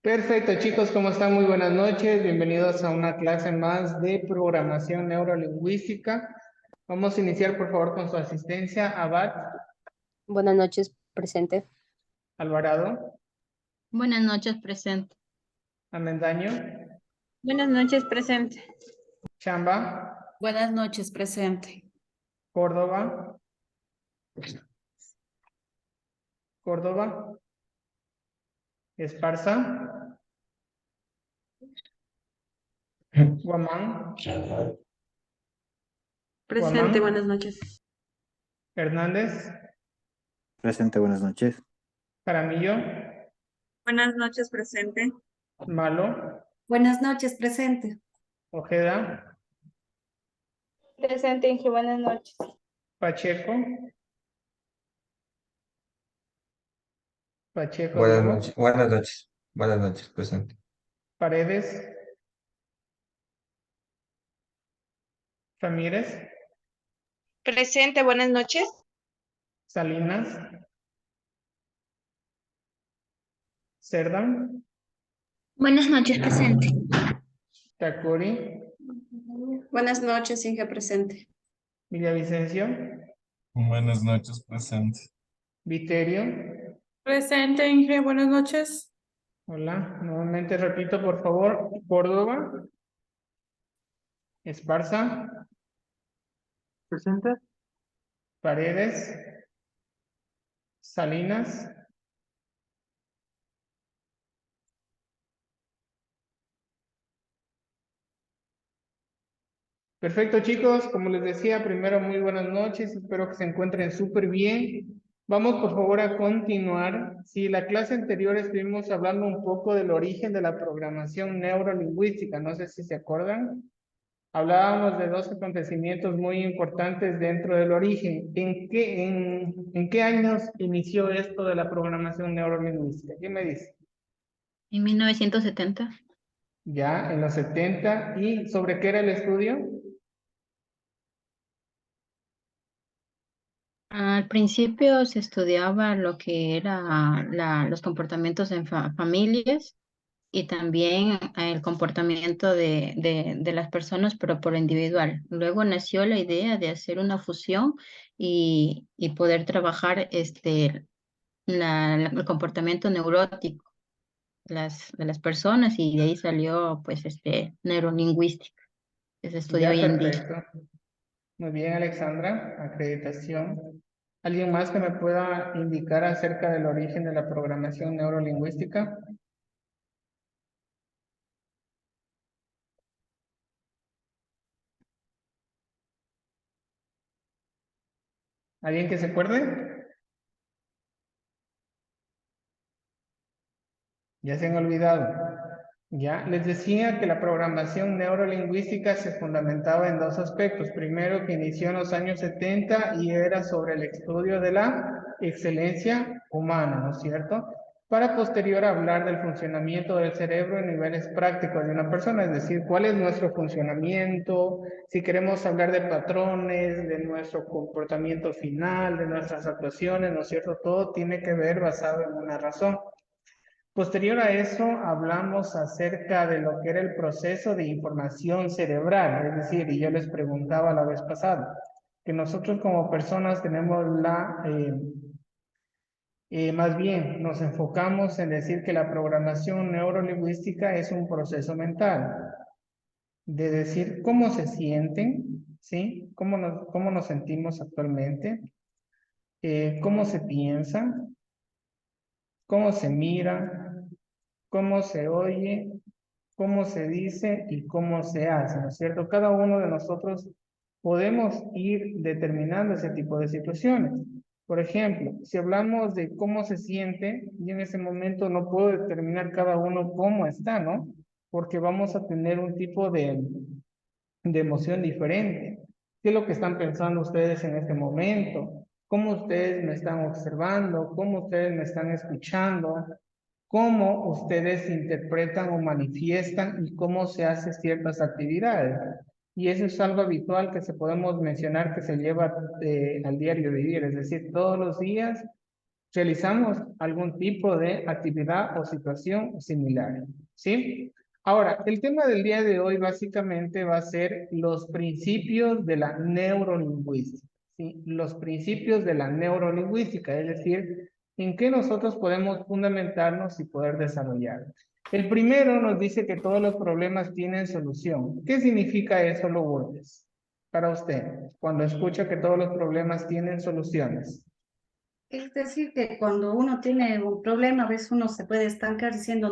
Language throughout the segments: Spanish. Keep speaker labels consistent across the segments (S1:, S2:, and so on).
S1: Perfecto, chicos, ¿cómo están? Muy buenas noches. Bienvenidos a una clase más de programación neurolingüística. Vamos a iniciar, por favor, con su asistencia. Abad,
S2: Buenas noches, presente.
S1: Alvarado,
S3: Buenas noches, presente.
S1: Amendaño,
S3: Buenas noches, presente.
S1: Chamba,
S4: Buenas noches, presente.
S1: Córdoba, Córdoba, Esparza, Guamán,
S3: Presente,
S1: Guamán,
S3: buenas noches.
S1: Hernández,
S5: Presente, buenas noches.
S1: Jaramillo,
S3: Buenas noches, presente.
S1: Malo,
S4: Buenas noches, presente.
S1: Ojeda,
S3: Presente, Inge, buenas noches.
S1: Pacheco, Pacheco
S6: Buenas
S1: Diego,
S6: noches, buenas noches, presente.
S1: Paredes, Ramírez,
S7: Presente, buenas noches.
S1: Salinas, Cerdán,
S3: Buenas noches, presente.
S1: Takuri,
S4: Buenas noches, Inge, presente.
S1: Villavicencio,
S8: Buenas noches, presente.
S1: Viterio.
S3: Presente, Inge, buenas noches.
S1: Hola, nuevamente repito, por favor, Córdoba, Esparza,
S5: Presente.
S1: Paredes, Salinas, perfecto, chicos, como les decía, primero muy buenas noches, espero que se encuentren súper bien. Vamos por favor a continuar. Si la clase anterior estuvimos hablando un poco del origen de la programación neurolingüística, no sé si se acuerdan. Hablábamos de dos acontecimientos muy importantes dentro del origen. ¿En qué años inició esto de la programación neurolingüística? ¿Quién me dice?
S3: En 1970.
S1: Ya, en los 70. ¿Y sobre qué era el estudio?
S3: Al principio se estudiaba lo que era los comportamientos en familias y también el comportamiento de las personas, pero por individual. Luego nació la idea de hacer una fusión y poder trabajar el comportamiento neurótico de las personas y de ahí salió pues neurolingüística, que se estudia
S1: Ya,
S3: hoy en día.
S1: perfecto. Muy bien, Alexandra. Acreditación. ¿Alguien más que me pueda indicar acerca del origen de la programación neurolingüística? ¿Alguien que se acuerde? Ya se han olvidado. Ya les decía que la programación neurolingüística se fundamentaba en dos aspectos. Primero, que inició en los años 70 y era sobre el estudio de la excelencia humana, ¿no es cierto? Para posterior hablar del funcionamiento del cerebro en niveles prácticos de una persona, es decir, cuál es nuestro funcionamiento, si queremos hablar de patrones, de nuestro comportamiento final, de nuestras actuaciones, ¿no es cierto? Todo tiene que ver basado en una razón. Posterior a eso, hablamos acerca de lo que era el proceso de información cerebral, es decir, y yo les preguntaba la vez pasada, que nosotros como personas tenemos más bien nos enfocamos en decir que la programación neurolingüística es un proceso mental, de decir cómo se sienten, ¿sí? Cómo nos sentimos actualmente, cómo se piensa, cómo se mira, cómo se oye, cómo se dice y cómo se hace, ¿no es cierto? Cada uno de nosotros podemos ir determinando ese tipo de situaciones. Por ejemplo, si hablamos de cómo se siente, y en ese momento no puedo determinar cada uno cómo está, ¿no? Porque vamos a tener un tipo de emoción diferente. ¿Qué es lo que están pensando ustedes en este momento? ¿Cómo ustedes me están observando? ¿Cómo ustedes me están escuchando? ¿Cómo ustedes interpretan o manifiestan y cómo se hacen ciertas actividades? Y eso es algo habitual que se podemos mencionar que se lleva al diario vivir, es decir, todos los días realizamos algún tipo de actividad o situación similar, ¿sí? Ahora, el tema del día de hoy básicamente va a ser los principios de la neurolingüística, ¿sí? Los principios de la neurolingüística, es decir, en qué nosotros podemos fundamentarnos y poder desarrollar. El primero nos dice que todos los problemas tienen solución. ¿Qué significa eso, Lourdes, para usted, cuando escucha que todos los problemas tienen soluciones?
S4: Es decir, que cuando uno tiene un problema, a veces uno se puede estancar diciendo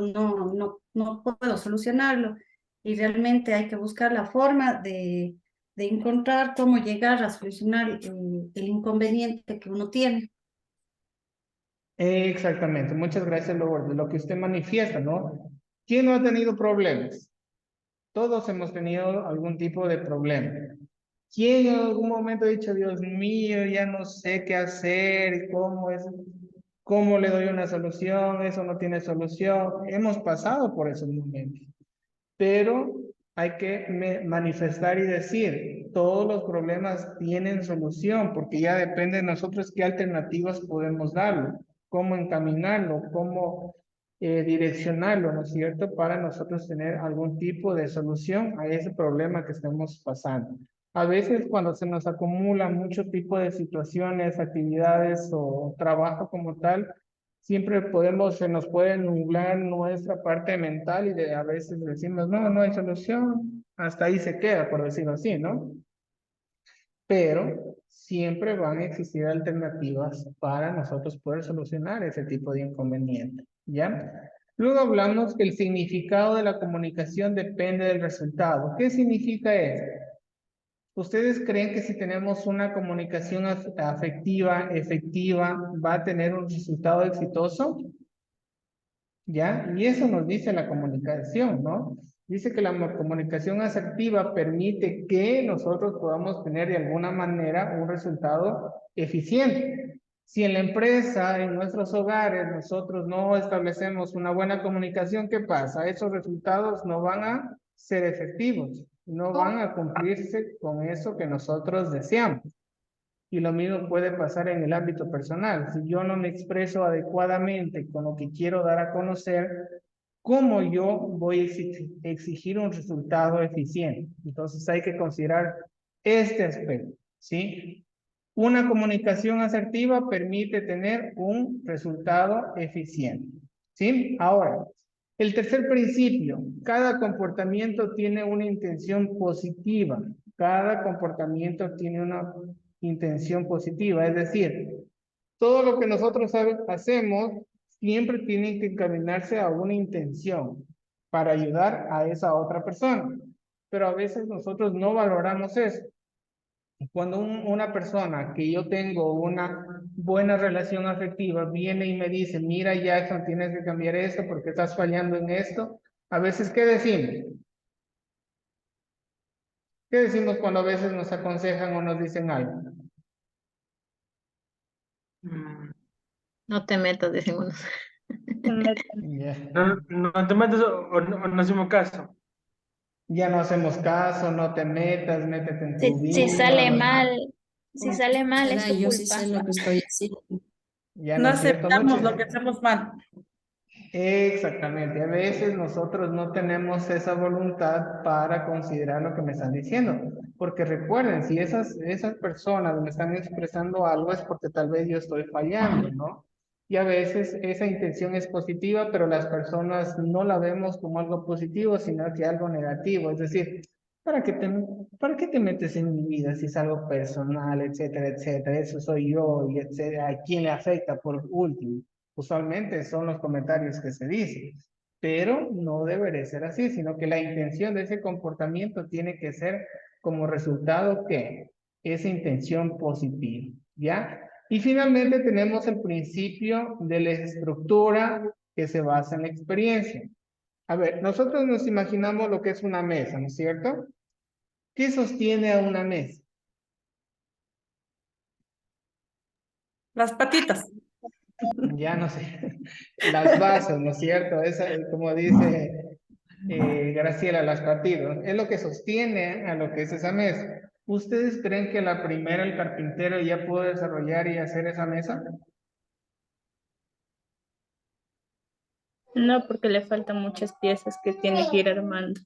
S4: no puedo solucionarlo y realmente hay que buscar la forma de encontrar cómo llegar a solucionar el inconveniente que uno tiene.
S1: Exactamente, muchas gracias, Lourdes. Lo que usted manifiesta, ¿no? ¿Quién no ha tenido problemas? Todos hemos tenido algún tipo de problema. ¿Quién en algún momento ha dicho, Dios mío, ya no sé qué hacer, cómo le doy una solución, eso no tiene solución? Hemos pasado por esos momentos, pero hay que manifestar y decir, todos los problemas tienen solución, porque ya depende de nosotros qué alternativas podemos darle, cómo encaminarlo, cómo direccionarlo, ¿no es cierto?, para nosotros tener algún tipo de solución a ese problema que estamos pasando. A veces cuando se nos acumula mucho tipo de situaciones, actividades o trabajo como tal, siempre se nos puede nublar nuestra parte mental y a veces decimos, no hay solución, hasta ahí se queda, por decirlo así, ¿no? Pero siempre van a existir alternativas para nosotros poder solucionar ese tipo de inconveniente, ¿ya? Luego hablamos que el significado de la comunicación depende del resultado. ¿Qué significa esto? ¿Ustedes creen que si tenemos una comunicación afectiva, efectiva, va a tener un resultado exitoso? ¿Ya? Y eso nos dice la comunicación, ¿no? Dice que la comunicación asertiva permite que nosotros podamos tener de alguna manera un resultado eficiente. Si en la empresa, en nuestros hogares, nosotros no establecemos una buena comunicación, ¿qué pasa? Esos resultados no van a ser efectivos, no van a cumplirse con eso que nosotros deseamos. Y lo mismo puede pasar en el ámbito personal. Si yo no me expreso adecuadamente con lo que quiero dar a conocer, ¿cómo yo voy a exigir un resultado eficiente? Entonces hay que considerar este aspecto, ¿sí? Una comunicación asertiva permite tener un resultado eficiente, ¿sí? Ahora, el tercer principio, cada comportamiento tiene una intención positiva. Cada comportamiento tiene una intención positiva, es decir, todo lo que nosotros hacemos siempre tiene que encaminarse a una intención para ayudar a esa otra persona. Pero a veces nosotros no valoramos eso. Cuando una persona que yo tengo una buena relación afectiva viene y me dice, mira Jackson, tienes que cambiar esto porque estás fallando en esto, a veces, ¿qué decimos? ¿Qué decimos cuando a veces nos aconsejan o nos dicen algo?
S3: No te metas, dicen unos.
S1: Ya.
S5: No te metas o no hacemos caso.
S1: Ya no hacemos caso, no te metas, métete en tu
S9: Si sale
S1: vida.
S9: mal, si sale mal es tu
S4: Yo sí
S9: culpa.
S4: sé lo que estoy haciendo.
S1: Ya
S10: No
S1: no es cierto,
S10: aceptamos lo que hacemos mal.
S1: Exactamente, a veces nosotros no tenemos esa voluntad para considerar lo que me están diciendo, porque recuerden, si esas personas me están expresando algo es porque tal vez yo estoy fallando, ¿no? Y a veces esa intención es positiva, pero las personas no la vemos como algo positivo, sino que algo negativo, es decir, ¿para qué te metes en mi vida si es algo personal, etcétera, etcétera? Eso soy yo y etcétera, ¿a quién le afecta por último? Usualmente son los comentarios que se dicen, pero no debe ser así, sino que la intención de ese comportamiento tiene que ser como resultado que esa intención positiva, ¿ya? Y finalmente tenemos el principio de la estructura que se basa en la experiencia. A ver, nosotros nos imaginamos lo que es una mesa, ¿no es cierto? ¿Qué sostiene a una mesa?
S10: Las patitas.
S1: Ya no sé, las bases, ¿no es cierto? Esa, como dice Graciela, las partidas, es lo que sostiene a lo que es esa mesa. ¿Ustedes creen que la primera el carpintero ya pudo desarrollar y hacer esa mesa?
S9: No, porque le faltan muchas piezas que tiene que ir armando.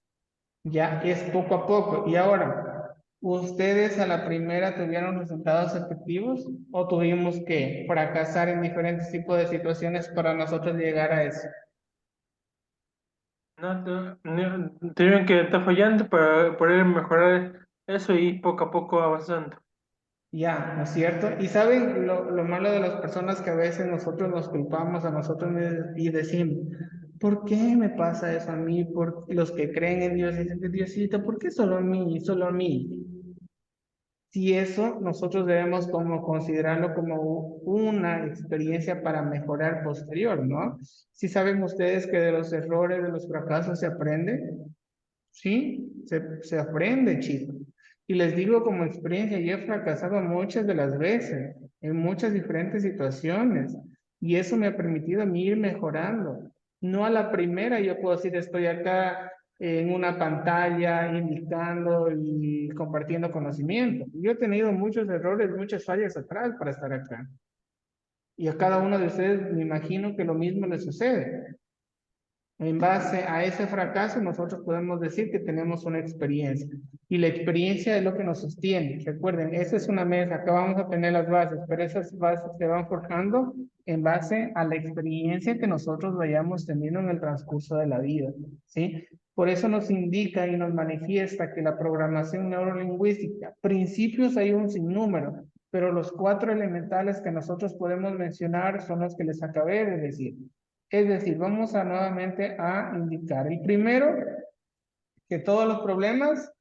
S1: Ya es poco a poco. Y ahora, ¿ustedes a la primera tuvieron resultados efectivos o tuvimos que fracasar en diferentes tipos de situaciones para nosotros llegar a eso?
S5: No, tuvieron que estar fallando para poder mejorar eso y poco a poco avanzando.
S1: Ya, ¿no es cierto? Y saben lo malo de las personas que a veces nosotros nos culpamos a nosotros mismos y decimos, ¿por qué me pasa eso a mí? Por los que creen en Dios y dicen, Diosito, ¿por qué solo a mí? Solo a mí. Si eso nosotros debemos como considerarlo como una experiencia para mejorar posterior, ¿no? Si saben ustedes que de los errores, de los fracasos se aprende, sí, se aprende, chicos. Y les digo como experiencia, yo he fracasado muchas de las veces, en muchas diferentes situaciones, y eso me ha permitido a mí ir mejorando. No a la primera, yo puedo decir, estoy acá en una pantalla indicando y compartiendo conocimiento. Yo he tenido muchos errores, muchas fallas atrás para estar acá. Y a cada uno de ustedes me imagino que lo mismo les sucede. En base a ese fracaso, nosotros podemos decir que tenemos una experiencia. Y la experiencia es lo que nos sostiene. Recuerden, esa es una mesa, acá vamos a tener las bases, pero esas bases se van forjando en base a la experiencia que nosotros vayamos teniendo en el transcurso de la vida, ¿sí? Por eso nos indica y nos manifiesta que la programación neurolingüística, principios hay un sinnúmero, pero los 4 elementales que nosotros podemos mencionar son los que les acabé de decir. Es decir, vamos a nuevamente a indicar. El primero, que todos los problemas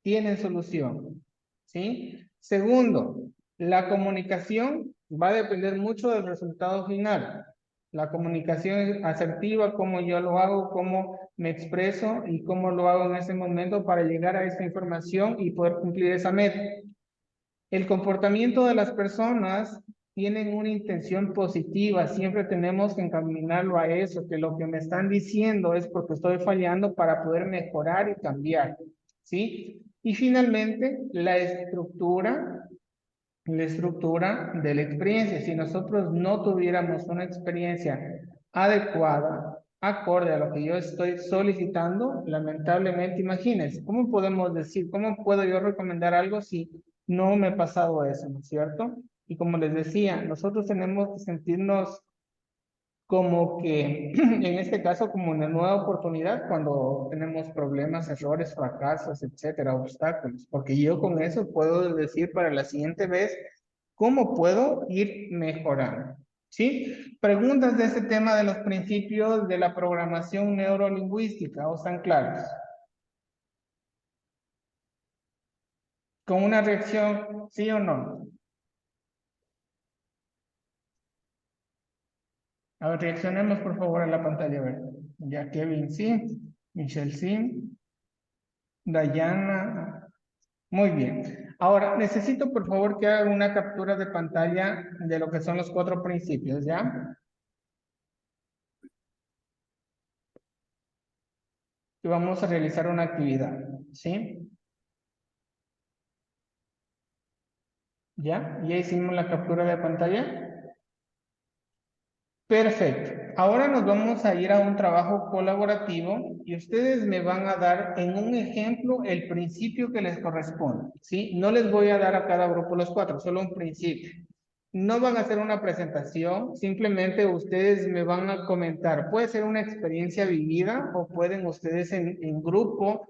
S1: tienen solución. ¿Sí? Segundo, la comunicación va a depender mucho del resultado final. La comunicación asertiva, cómo yo lo hago, cómo me expreso y cómo lo hago en ese momento para llegar a esa información y poder cumplir esa meta. El comportamiento de las personas tienen una intención positiva, siempre tenemos que encaminarlo a eso, que lo que me están diciendo es porque estoy fallando para poder mejorar y cambiar, ¿sí? Y finalmente, la estructura de la experiencia. Si nosotros no tuviéramos una experiencia adecuada, acorde a lo que yo estoy solicitando, lamentablemente, imagínense, ¿cómo podemos decir, cómo puedo yo recomendar algo si no me ha pasado eso, ¿no es cierto? Y como les decía, nosotros tenemos que sentirnos como que, en este caso, como una nueva oportunidad cuando tenemos problemas, errores, fracasos, etcétera, obstáculos, porque yo con eso puedo decir para la siguiente vez cómo puedo ir mejorando. ¿Sí? Preguntas de este tema de los principios de la programación neurolingüística, ¿o están claros? ¿Con una reacción, sí o no? A ver, reaccionemos por favor a la pantalla verde. Ya Kevin sí, Michelle sí, Dayana. Muy bien. Ahora, necesito por favor que hagan una captura de pantalla de lo que son los 4 principios, ¿ya? Y vamos a realizar una actividad, ¿sí? ¿Ya? ¿Ya hicimos la captura de pantalla? Perfecto. Ahora nos vamos a ir a un trabajo colaborativo y ustedes me van a dar en un ejemplo el principio que les corresponde, ¿sí? No les voy a dar a cada grupo los 4, solo un principio. No van a hacer una presentación, simplemente ustedes me van a comentar. Puede ser una experiencia vivida o pueden ustedes en grupo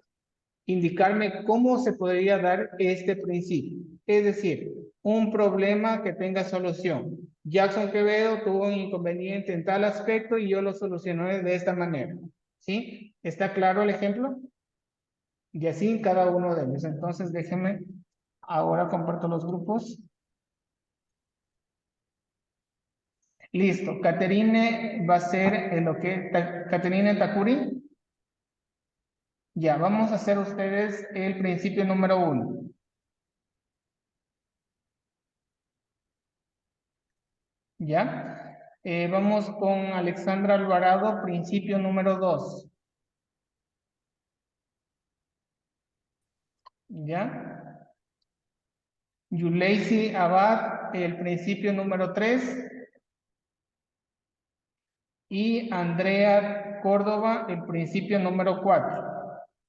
S1: indicarme cómo se podría dar este principio. Es decir, un problema que tenga solución. Jackson Quevedo tuvo un inconveniente en tal aspecto y yo lo solucioné de esta manera. ¿Sí? ¿Está claro el ejemplo? Y así en cada uno de ellos. Entonces déjenme, ahora comparto los grupos. Listo. Caterine va a ser lo que... Caterine Takuri. Ya, vamos a hacer ustedes el principio número 1. ¿Ya? Vamos con Alexandra Alvarado, principio número 2. ¿Ya? Yuleisi Abad, el principio número 3. y Andrea Córdoba el principio número 4.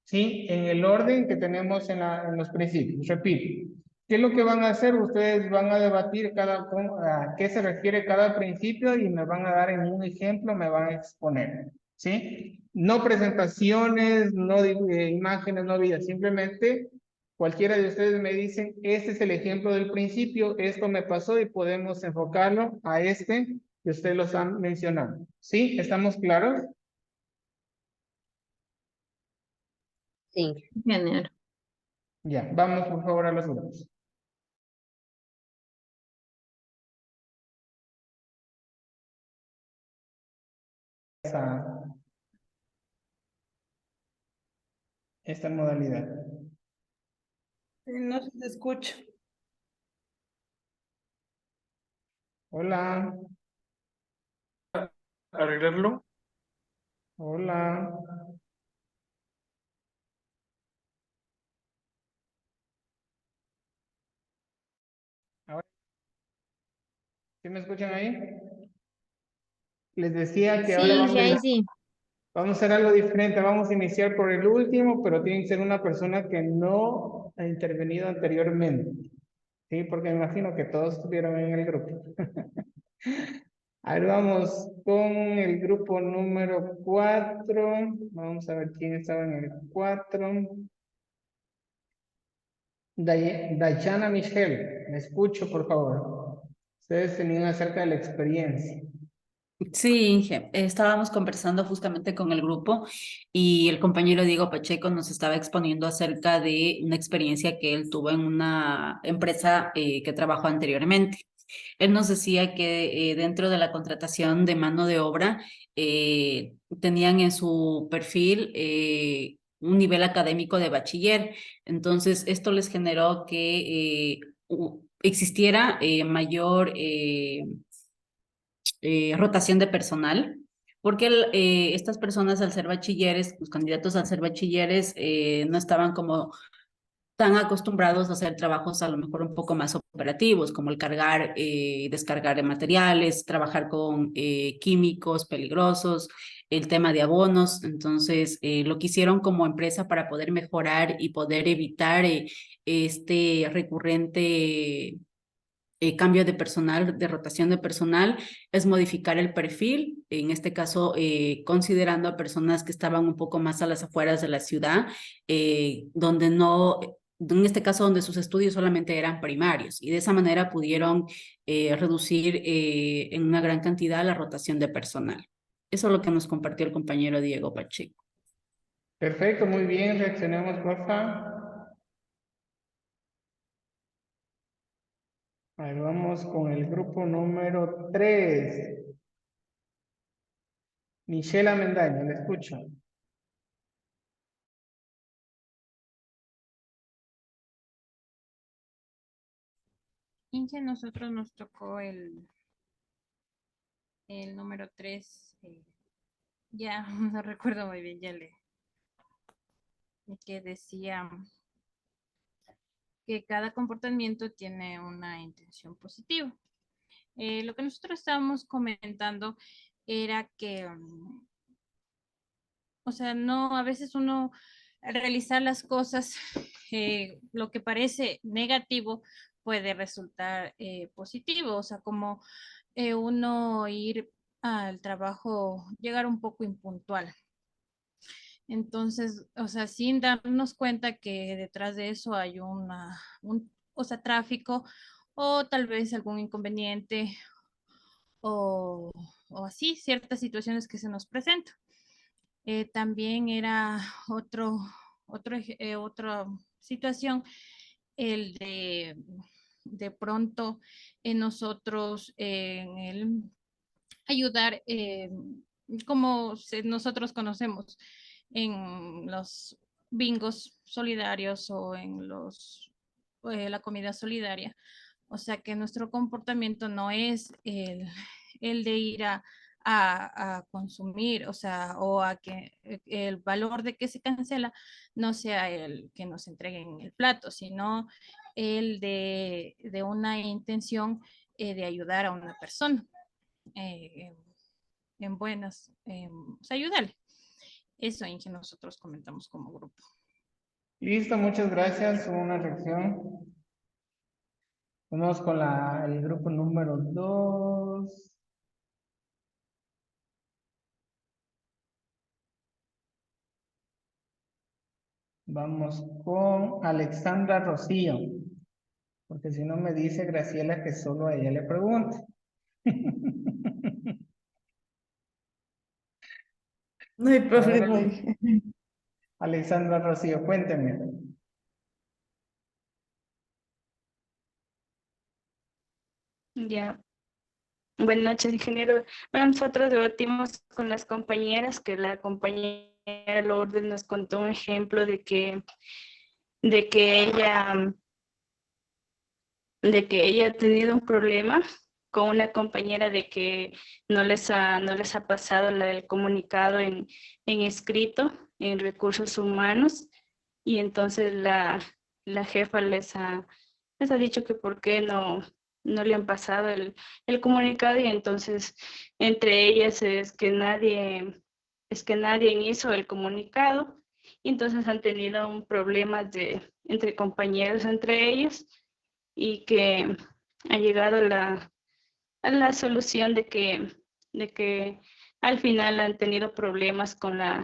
S1: ¿Sí? En el orden que tenemos en los principios. Repito. ¿Qué es lo que van a hacer? Ustedes van a debatir a qué se refiere cada principio y me van a dar en un ejemplo, me van a exponer. ¿Sí? No presentaciones, no imágenes, no videos, simplemente cualquiera de ustedes me dicen, este es el ejemplo del principio, esto me pasó y podemos enfocarlo a este que ustedes lo están mencionando. ¿Sí? ¿Estamos claros?
S2: Sí.
S3: Genial.
S1: Ya, vamos por favor a los grupos. Esta modalidad.
S10: No se escucha.
S1: Hola,
S5: ¿Arreglarlo?
S1: hola. Ahora, ¿sí me escuchan ahí? Les decía que ahora vamos a hacer algo diferente. Vamos a iniciar por el último, pero tiene que ser una persona que no ha intervenido anteriormente. Sí, porque me imagino que todos estuvieron en el grupo. A ver, vamos con el grupo número 4. Vamos a ver quién estaba en el 4. Dayana Michelle, me escucho, por favor. Ustedes tenían acerca de la experiencia.
S11: Sí, Inge, estábamos conversando justamente con el grupo y el compañero Diego Pacheco nos estaba exponiendo acerca de una experiencia que él tuvo en una empresa que trabajó anteriormente. Él nos decía que dentro de la contratación de mano de obra tenían en su perfil un nivel académico de bachiller. Entonces, esto les generó que existiera mayor rotación de personal, porque estas personas al ser bachilleres, los candidatos al ser bachilleres, no estaban como tan acostumbrados a hacer trabajos a lo mejor un poco más operativos, como el cargar y descargar de materiales, trabajar con químicos peligrosos, el tema de abonos. Entonces, lo que hicieron como empresa para poder mejorar y poder evitar este recurrente cambio de personal, de rotación de personal, es modificar el perfil, en este caso considerando a personas que estaban un poco más a las afueras de la ciudad, donde no, en este caso donde sus estudios solamente eran primarios, y de esa manera pudieron reducir en una gran cantidad la rotación de personal. Eso es lo que nos compartió el compañero Diego Pacheco.
S1: Perfecto, muy bien, reaccionemos, porfa. Ahí vamos con el grupo número 3. Michelle Amendaña, le escucho.
S12: Inge, nosotros nos tocó el número 3. Ya no recuerdo muy bien, que decía que cada comportamiento tiene una intención positiva. Lo que nosotros estábamos comentando era que, o sea, no, a veces uno realizar las cosas, lo que parece negativo puede resultar positivo, o sea, como uno ir al trabajo, llegar un poco impuntual. Entonces, o sea, sin darnos cuenta que detrás de eso hay o sea, tráfico o tal vez algún inconveniente o, o así, ciertas situaciones que se nos presentan. También era otra situación, el de pronto en nosotros, en el ayudar, como nosotros conocemos en los bingos solidarios o en la comida solidaria. O sea que nuestro comportamiento no es el de ir a consumir, o sea, o a que el valor de que se cancela no sea el que nos entreguen el plato, sino el de una intención de ayudar a una persona. en buenas, o sea, ayudarle. Eso en que nosotros comentamos como grupo.
S1: Listo, muchas gracias. Hubo una reacción. Vamos con el grupo número 2. Vamos con Alexandra Rocío. Porque si no me dice Graciela que solo a ella le pregunte.
S10: No hay
S1: A ver,
S10: problema.
S1: Alexandra Rocío, cuénteme.
S9: Ya. Buenas noches, ingeniero. Bueno, nosotros debatimos con las compañeras que la compañera Lourdes nos contó un ejemplo de que ella, de que ella ha tenido un problema con una compañera de que no les ha pasado el comunicado en escrito, en recursos humanos, y entonces la jefa les ha dicho que por qué no le han pasado el comunicado, y entonces entre ellas es que nadie hizo el comunicado, y entonces han tenido un problema entre compañeros entre ellos, y que ha llegado a la solución de que al final han tenido problemas con la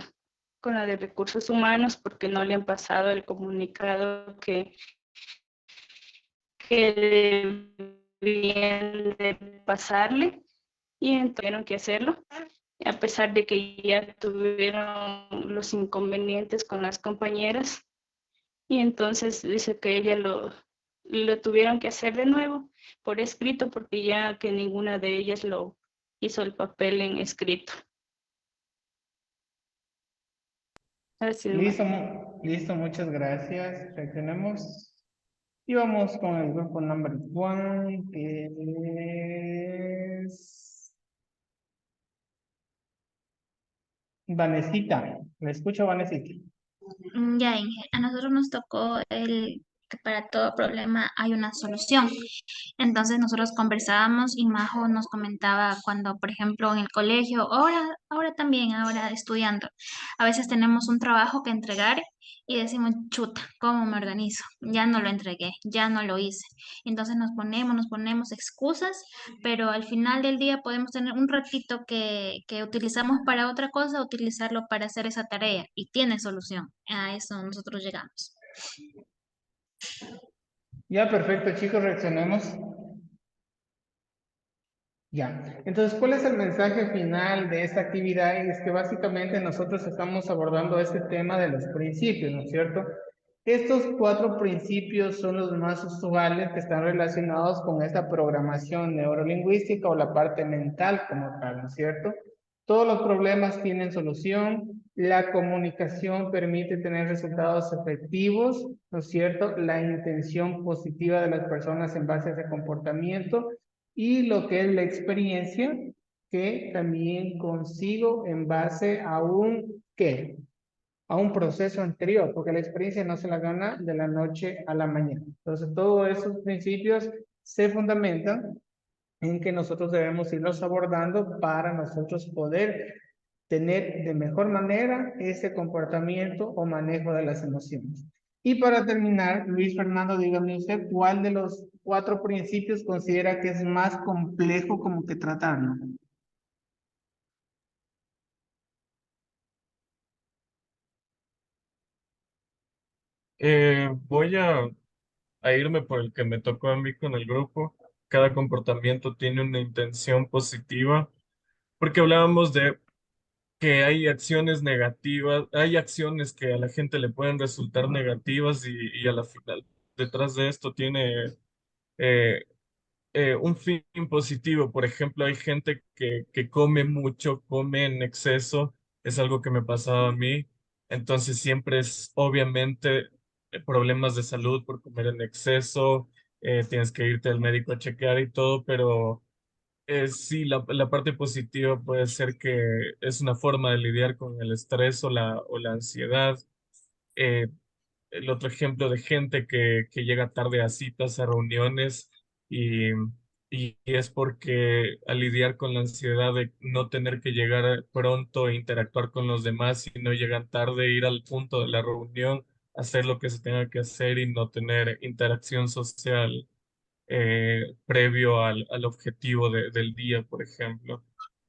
S9: de recursos humanos porque no le han pasado el comunicado que debían de pasarle, y entonces tuvieron que hacerlo, a pesar de que ya tuvieron los inconvenientes con las compañeras, y entonces dice que ella lo tuvieron que hacer de nuevo por escrito porque ya que ninguna de ellas lo hizo el papel en escrito. Así nomás.
S1: Listo, muchas gracias. Reaccionemos. Y vamos con el grupo number 1, que es Vanesita. ¿Me escucho, Vanesita?
S13: Ya, Inge, a nosotros nos tocó el que para todo problema hay una solución. Entonces nosotros conversábamos y Majo nos comentaba cuando, por ejemplo, en el colegio, ahora también, ahora estudiando, a veces tenemos un trabajo que entregar y decimos, chuta, ¿cómo me organizo? Ya no lo entregué, ya no lo hice. Entonces nos ponemos excusas, pero al final del día podemos tener un ratito que utilizamos para otra cosa, utilizarlo para hacer esa tarea y tiene solución. A eso nosotros llegamos.
S1: Ya, perfecto, chicos, reaccionemos. Ya, entonces, ¿cuál es el mensaje final de esta actividad? Es que básicamente nosotros estamos abordando este tema de los principios, ¿no es cierto? Estos 4 principios son los más usuales que están relacionados con esta programación neurolingüística o la parte mental como tal, ¿no es cierto? Todos los problemas tienen solución, la comunicación permite tener resultados efectivos, ¿no es cierto? La intención positiva de las personas en base a ese comportamiento y lo que es la experiencia que también consigo en base a un ¿qué? A un proceso anterior, porque la experiencia no se la gana de la noche a la mañana. Entonces, todos esos principios se fundamentan en que nosotros debemos irlos abordando para nosotros poder tener de mejor manera ese comportamiento o manejo de las emociones. Y para terminar, Luis Fernando, dígame usted, ¿cuál de los 4 principios considera que es más complejo como que tratarlo?
S8: Voy a irme por el que me tocó a mí con el grupo. Cada comportamiento tiene una intención positiva, porque hablábamos de que hay acciones negativas, hay acciones que a la gente le pueden resultar negativas y a la final detrás de esto tiene eh, un fin positivo. Por ejemplo, hay gente que come mucho, come en exceso, es algo que me pasaba a mí. Entonces siempre es obviamente problemas de salud por comer en exceso, tienes que irte al médico a chequear y todo, pero sí, la parte positiva puede ser que es una forma de lidiar con el estrés o la ansiedad. Eh, el otro ejemplo de gente que llega tarde a citas, a reuniones y y es porque al lidiar con la ansiedad de no tener que llegar pronto e interactuar con los demás, si no llegan tarde, ir al punto de la reunión, hacer lo que se tenga que hacer y no tener interacción social previo al objetivo del día, por ejemplo.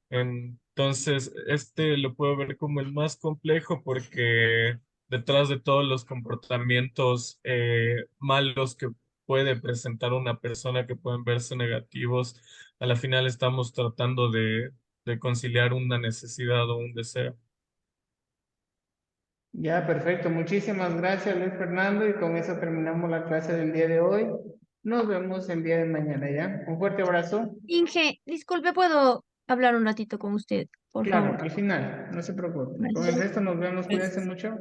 S8: Entonces, este lo puedo ver como el más complejo porque detrás de todos los comportamientos malos que puede presentar una persona que pueden verse negativos, a la final estamos tratando de conciliar una necesidad o un deseo.
S1: Ya, perfecto. Muchísimas gracias, Luis Fernando, y con eso terminamos la clase del día de hoy. Nos vemos el día de mañana, ¿ya? Un fuerte abrazo.
S14: Inge, disculpe, ¿puedo hablar un ratito con usted, por
S1: Claro,
S14: favor?
S1: al final, no se preocupe. Con el
S14: Gracias.
S1: resto nos vemos, cuídense mucho.